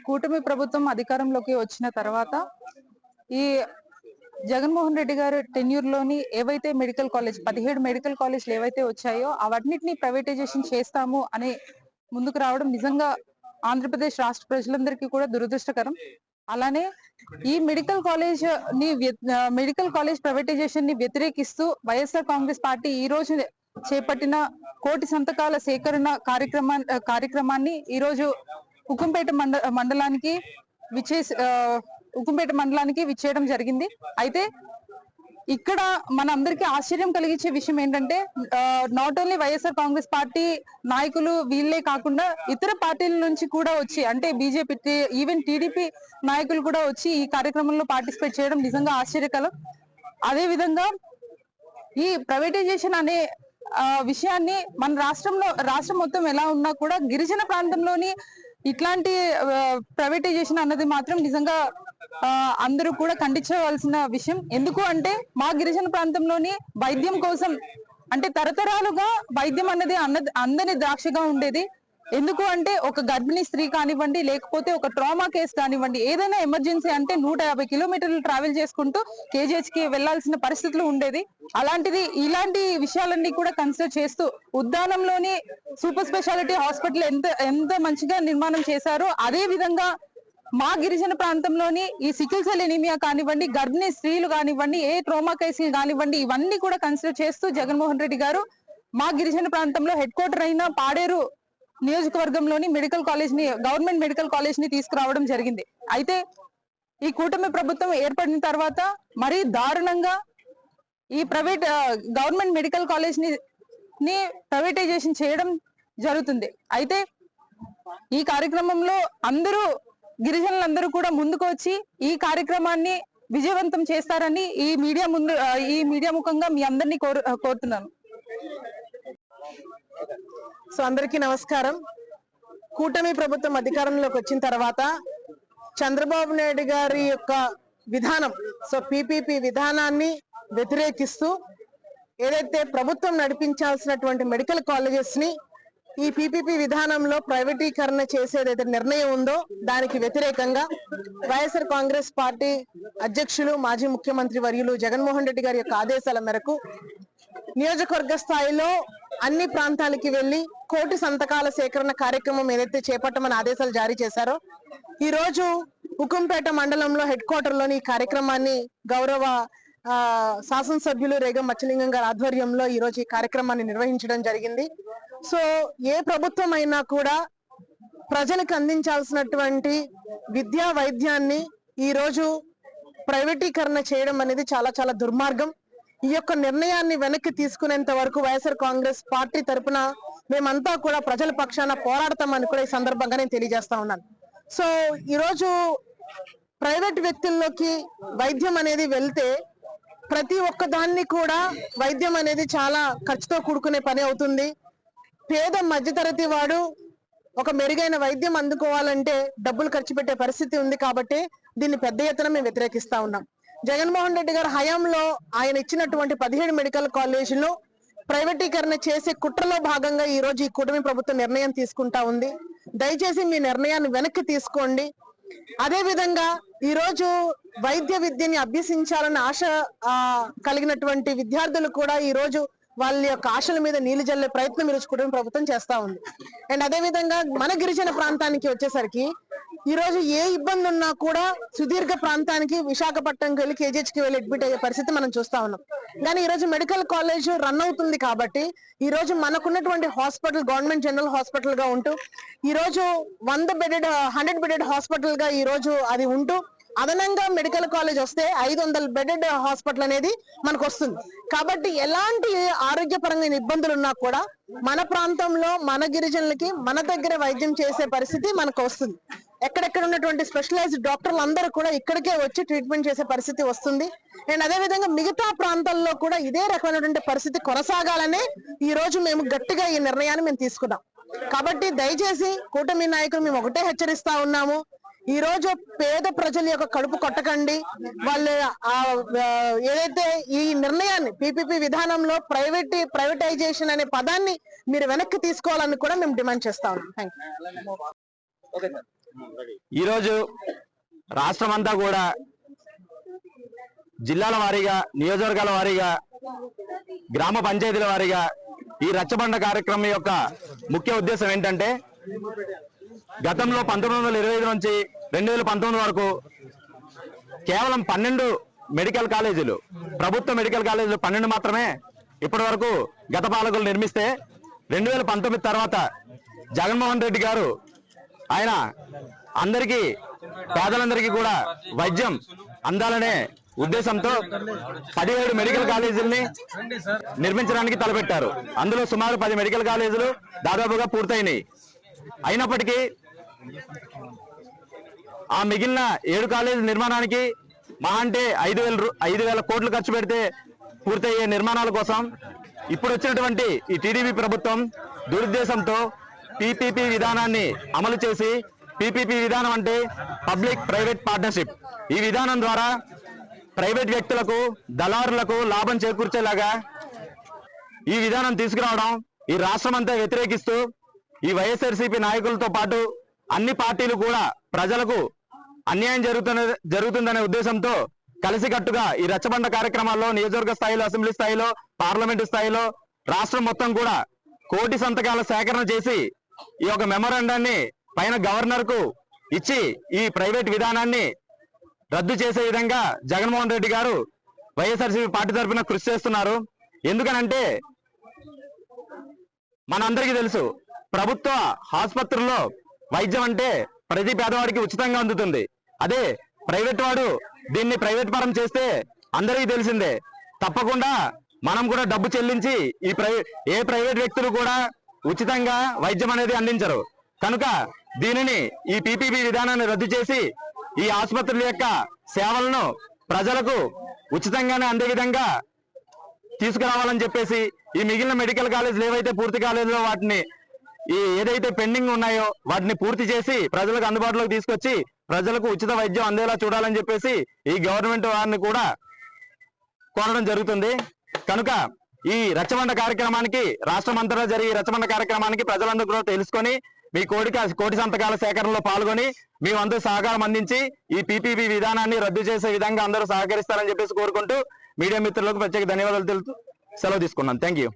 కూటమి ప్రభుత్వం అధికారంలోకి వచ్చిన తర్వాత ఈ జగన్మోహన్ రెడ్డి గారు టెన్యూర్ లోని ఏవైతే మెడికల్ కాలేజ్ 17 మెడికల్ కాలేజ్లు ఏవైతే వచ్చాయో అవన్నిటిని ప్రైవేటైజేషన్ చేస్తాము అని ముందుకు రావడం నిజంగా ఆంధ్రప్రదేశ్ రాష్ట్ర ప్రజలందరికీ కూడా దురదృష్టకరం. అలానే ఈ మెడికల్ కాలేజ్ ప్రైవేటైజేషన్ ని వ్యతిరేకిస్తూ వైఎస్ఆర్ కాంగ్రెస్ పార్టీ ఈ రోజు చేపట్టిన కోటి సంతకాల సేకరణ కార్యక్రమాన్ని ఈ రోజు ఉక్కంపేట మండలానికి విచ్చేయడం జరిగింది. అయితే ఇక్కడ మనందరికీ ఆశ్చర్యం కలిగించే విషయం ఏంటంటే not only YSR Congress party నాయకులు వీళ్ళే కాకుండా ఇతర పార్టీల నుంచి కూడా వచ్చి, అంటే బీజేపీ, ఈవెన్ టీడీపీ నాయకులు కూడా వచ్చి ఈ కార్యక్రమంలో పార్టిసిపేట్ చేయడం నిజంగా ఆశ్చర్యకరం. అదే విధంగా ఈ ప్రైవేటైజేషన్ అనే విషయాన్ని మన రాష్ట్రం మొత్తం ఎలా ఉన్నా కూడా గిరిజన ప్రాంతంలోని ఇట్లాంటి ప్రైవేటైజేషన్ అన్నది మాత్రం నిజంగా అందరూ కూడా ఖండించవలసిన విషయం. ఎందుకు అంటే మా గిరిజన ప్రాంతంలోని వైద్యం కోసం, అంటే తరతరాలుగా వైద్యం అన్నది అందని ద్రాక్షగా ఉండేది. ఎందుకు అంటే ఒక గర్భిణీ స్త్రీ కానివ్వండి, లేకపోతే ఒక ట్రామా కేసు కానివ్వండి, ఏదైనా ఎమర్జెన్సీ అంటే 150 కిలోమీటర్లు ట్రావెల్ చేసుకుంటూ కేజీహెచ్ కి వెళ్లాల్సిన పరిస్థితులు ఉండేది. అలాంటిది ఇలాంటి విషయాలన్నీ కూడా కన్సిడర్ చేస్తూ ఉద్దానంలోని సూపర్ స్పెషాలిటీ హాస్పిటల్ ఎంత మంచిగా నిర్మాణం చేశారో, అదే విధంగా మా గిరిజన ప్రాంతంలోని ఈ సికిల్ సెల్ ఎనీమియా కానివ్వండి, గర్భిణీ స్త్రీలు కానివ్వండి, ఏ ట్రామా కేసులు కానివ్వండి, ఇవన్నీ కూడా కన్సిడర్ చేస్తూ జగన్మోహన్ రెడ్డి గారు మా గిరిజన ప్రాంతంలో హెడ్ క్వార్టర్ అయిన పాడేరు నియోజకవర్గంలోని గవర్నమెంట్ మెడికల్ కాలేజ్ ని తీసుకురావడం జరిగింది. అయితే ఈ కూటమి ప్రభుత్వం ఏర్పడిన తర్వాత మరీ దారుణంగా ఈ గవర్నమెంట్ మెడికల్ కాలేజ్ ని ప్రైవేటైజేషన్ చేయడం జరుగుతుంది. అయితే ఈ కార్యక్రమంలో గిరిజనులందరూ కూడా ముందుకు వచ్చి ఈ కార్యక్రమాన్ని విజయవంతం చేస్తారని ఈ మీడియా ముఖంగా మీ అందరినీ కోరుతున్నాను. సో అందరికీ నమస్కారం. కూటమి ప్రభుత్వం అధికారంలోకి వచ్చిన తర్వాత చంద్రబాబు నాయుడు గారి యొక్క విధానం, సో పీపీపీ విధానాన్ని వ్యతిరేకిస్తూ ఏదైతే ప్రభుత్వం నడిపించాల్సినటువంటి మెడికల్ కాలేజెస్ ని ఈ పీపీపీ విధానంలో ప్రైవేటీకరణ చేసేదైతే నిర్ణయం ఉందో దానికి వ్యతిరేకంగా వైఎస్ఆర్ కాంగ్రెస్ పార్టీ అధ్యక్షులు మాజీ ముఖ్యమంత్రి వర్యులు జగన్మోహన్ రెడ్డి గారి యొక్క ఆదేశాల మేరకు నియోజకవర్గ స్థాయిలో అన్ని ప్రాంతాలకి వెళ్లి కోటి సంతకాల సేకరణ కార్యక్రమం ఏదైతే చేపట్టమని ఆదేశాలు జారీ చేశారో, ఈ రోజు ఉక్కంపేట మండలంలో హెడ్ క్వార్టర్ లోని ఈ కార్యక్రమాన్ని గౌరవ శాసనసభ్యులు రేగం మచ్చలింగం గారి ఆధ్వర్యంలో ఈ రోజు ఈ కార్యక్రమాన్ని నిర్వహించడం జరిగింది. సో ఏ ప్రభుత్వం అయినా కూడా ప్రజలకు అందించాల్సినటువంటి విద్యా వైద్యాన్ని ఈ రోజు ప్రైవేటీకరణ చేయడం అనేది చాలా చాలా దుర్మార్గం. ఈ యొక్క నిర్ణయాన్ని వెనక్కి తీసుకునేంత వరకు వైఎస్ఆర్ కాంగ్రెస్ పార్టీ తరఫున మేమంతా కూడా ప్రజల పక్షాన పోరాడతామని కూడా ఈ సందర్భంగా నేను తెలియజేస్తా ఉన్నాను. సో ఈరోజు ప్రైవేట్ వ్యక్తుల్లోకి వైద్యం అనేది వెళ్తే ప్రతి ఒక్క దాన్ని కూడా వైద్యం అనేది చాలా ఖర్చుతో కూడుకునే పని అవుతుంది. పేద మధ్యతరగతి వాడు ఒక మెరుగైన వైద్యం అందుకోవాలంటే డబ్బులు ఖర్చు పెట్టే పరిస్థితి ఉంది. కాబట్టి దీన్ని పెద్ద ఎత్తున మేము వ్యతిరేకిస్తా ఉన్నాం. జగన్మోహన్ రెడ్డి గారి హయాంలో ఆయన ఇచ్చినటువంటి 17 మెడికల్ కాలేజీలు ప్రైవేటీకరణ చేసే కుట్రలో భాగంగా ఈ రోజు ఈ కూటమి ప్రభుత్వం నిర్ణయం తీసుకుంటా ఉంది. దయచేసి మీ నిర్ణయాన్ని వెనక్కి తీసుకోండి. అదే విధంగా ఈ రోజు వైద్య విద్యని అభ్యసించాలన్న ఆశ కలిగినటువంటి విద్యార్థులు కూడా ఈ రోజు వాళ్ళ యొక్క ఆశల మీద నీళ్లు జల్లే ప్రయత్నం ఈరోజు కూటమి ప్రభుత్వం చేస్తా ఉంది. అండ్ అదే విధంగా మన గిరిజన ప్రాంతానికి వచ్చేసరికి ఈ రోజు ఏ ఇబ్బంది ఉన్నా కూడా సుదీర్ఘ ప్రాంతానికి విశాఖపట్నంకి వెళ్ళి కేజీహెచ్ కి వెళ్ళి అడ్మిట్ అయ్యే పరిస్థితి మనం చూస్తా ఉన్నాం. కానీ ఈ రోజు మెడికల్ కాలేజ్ రన్ అవుతుంది కాబట్టి ఈ రోజు మనకున్నటువంటి హాస్పిటల్ గవర్నమెంట్ జనరల్ హాస్పిటల్ గా ఉంటూ ఈ రోజు 100 బెడెడ్ హాస్పిటల్ గా ఈ రోజు అది ఉంటూ అదనంగా మెడికల్ కాలేజ్ వస్తే 500 బెడెడ్ హాస్పిటల్ అనేది మనకు వస్తుంది. కాబట్టి ఎలాంటి ఆరోగ్యపరమైన ఇబ్బందులు ఉన్నా కూడా మన ప్రాంతంలో మన గిరిజనులకి మన దగ్గర వైద్యం చేసే పరిస్థితి మనకు వస్తుంది. ఎక్కడెక్కడ ఉన్నటువంటి స్పెషలైజ్డ్ డాక్టర్లు అందరూ కూడా ఇక్కడికే వచ్చి ట్రీట్మెంట్ చేసే పరిస్థితి వస్తుంది. అండ్ అదే విధంగా మిగతా ప్రాంతాల్లో కూడా ఇదే రకమైనటువంటి పరిస్థితి కొనసాగాలనే ఈ రోజు మేము గట్టిగా ఈ నిర్ణయాన్ని మేము తీసుకున్నాం. కాబట్టి దయచేసి కూటమి నాయకులు మేము ఒకటే హెచ్చరిస్తా ఉన్నాము. ఈ రోజు పేద ప్రజల యొక్క కడుపు కొట్టకండి. వాళ్ళు ఏదైతే ఈ నిర్ణయాన్ని పీపీపీ విధానంలో ప్రైవేటైజేషన్ అనే పదాన్ని మీరు వెనక్కి తీసుకోవాలని కూడా మేము డిమాండ్ చేస్తా ఉన్నాం. Thank you. ఈరోజు రాష్ట్రం అంతా కూడా జిల్లాల వారీగా, నియోజకవర్గాల వారీగా, గ్రామ పంచాయతీల వారీగా ఈ రచ్చబండ కార్యక్రమం యొక్క ముఖ్య ఉద్దేశం ఏంటంటే, గతంలో 1925 నుంచి 2019 వరకు కేవలం 12 మెడికల్ కాలేజీలు, ప్రభుత్వ మెడికల్ కాలేజీలు 12 మాత్రమే ఇప్పటి వరకు గత పాలకులు నిర్మిస్తే 2019 తర్వాత జగన్మోహన్ రెడ్డి గారు ఆయన అందరికీ, పేదలందరికీ కూడా వైద్యం అందాలనే ఉద్దేశంతో 17 మెడికల్ కాలేజీలని నిర్మించడానికి తలపెట్టారు. అందులో సుమారు 10 మెడికల్ కాలేజీలు దాదాపుగా పూర్తయినాయి. అయినప్పటికీ ఆ మిగిలిన 7 కాలేజీల నిర్మాణానికి మహా అంటే 5,000 కోట్లు ఖర్చు పెడితే పూర్తయ్యే నిర్మాణాల కోసం ఇప్పుడు వచ్చినటువంటి ఈ టీడీపీ ప్రభుత్వం దురుద్దేశంతో పీపీపీ విధానాన్ని అమలు చేసి, పీపీపీ విధానం అంటే పబ్లిక్ ప్రైవేట్ పార్ట్నర్షిప్, ఈ విధానం ద్వారా ప్రైవేట్ వ్యక్తులకు, దళారులకు లాభం చేకూర్చేలాగా ఈ విధానం తీసుకురావడం ఈ రాష్ట్రం అంతా వ్యతిరేకిస్తూ ఈ వైఎస్ఆర్సీపీ నాయకులతో పాటు అన్ని పార్టీలు కూడా ప్రజలకు అన్యాయం జరుగుతుందనే ఉద్దేశంతో కలిసికట్టుగా ఈ రచ్చబండ కార్యక్రమాల్లో నియోజకవర్గ స్థాయిలో, అసెంబ్లీ స్థాయిలో, పార్లమెంటు స్థాయిలో రాష్ట్రం మొత్తం కూడా 1 కోటి సంతకాల సేకరణ చేసి ఈ యొక్క మెమోరాండాన్ని పైన గవర్నర్ కు ఇచ్చి ఈ ప్రైవేట్ విధానాన్ని రద్దు చేసే విధంగా జగన్మోహన్ రెడ్డి గారు వైఎస్ఆర్సీపీ పార్టీ తరఫున కృషి చేస్తున్నారు. ఎందుకనంటే మనందరికీ తెలుసు, ప్రభుత్వ ఆసుపత్రుల్లో వైద్యం అంటే ప్రతి పేదవాడికి ఉచితంగా అందుతుంది. అదే ప్రైవేట్ వాడు దీన్ని ప్రైవేట్ పరం చేస్తే అందరికీ తెలిసిందే, తప్పకుండా మనం కూడా డబ్బు చెల్లించి ఏ ప్రైవేట్ వ్యక్తులు కూడా ఉచితంగా వైద్యం అనేది అందించరు. కనుక దీనిని, ఈ పీపీపీ విధానాన్ని రద్దు చేసి ఈ ఆసుపత్రుల యొక్క సేవలను ప్రజలకు ఉచితంగానే అందే విధంగా తీసుకురావాలని చెప్పేసి ఈ మిగిలిన మెడికల్ కాలేజీలు ఏవైతే పూర్తి కాలేజీలో వాటిని ఏదైతే పెండింగ్ ఉన్నాయో వాటిని పూర్తి చేసి ప్రజలకు అందుబాటులోకి తీసుకొచ్చి ప్రజలకు ఉచిత వైద్యం అందేలా చూడాలని చెప్పేసి ఈ గవర్నమెంట్ వారిని కూడా కోరడం జరుగుతుంది. కనుక ఈ రచ్చబండ కార్యక్రమానికి, రాష్ట్రం అంతటా జరిగే రచ్చబండ కార్యక్రమానికి ప్రజలందరూ కూడా తెలుసుకొని మీ 1 కోటి సంతకాల సేకరణలో పాల్గొని మీ వంతు సహకారం అందించి ఈ పీపీపీ విధానాన్ని రద్దు చేసే విధంగా అందరూ సహకరిస్తారని చెప్పేసి కోరుకుంటూ మీడియా మిత్రులకు ప్రత్యేక ధన్యవాదాలు తెలుపుతూ సెలవు తీసుకున్నాను. Thank you.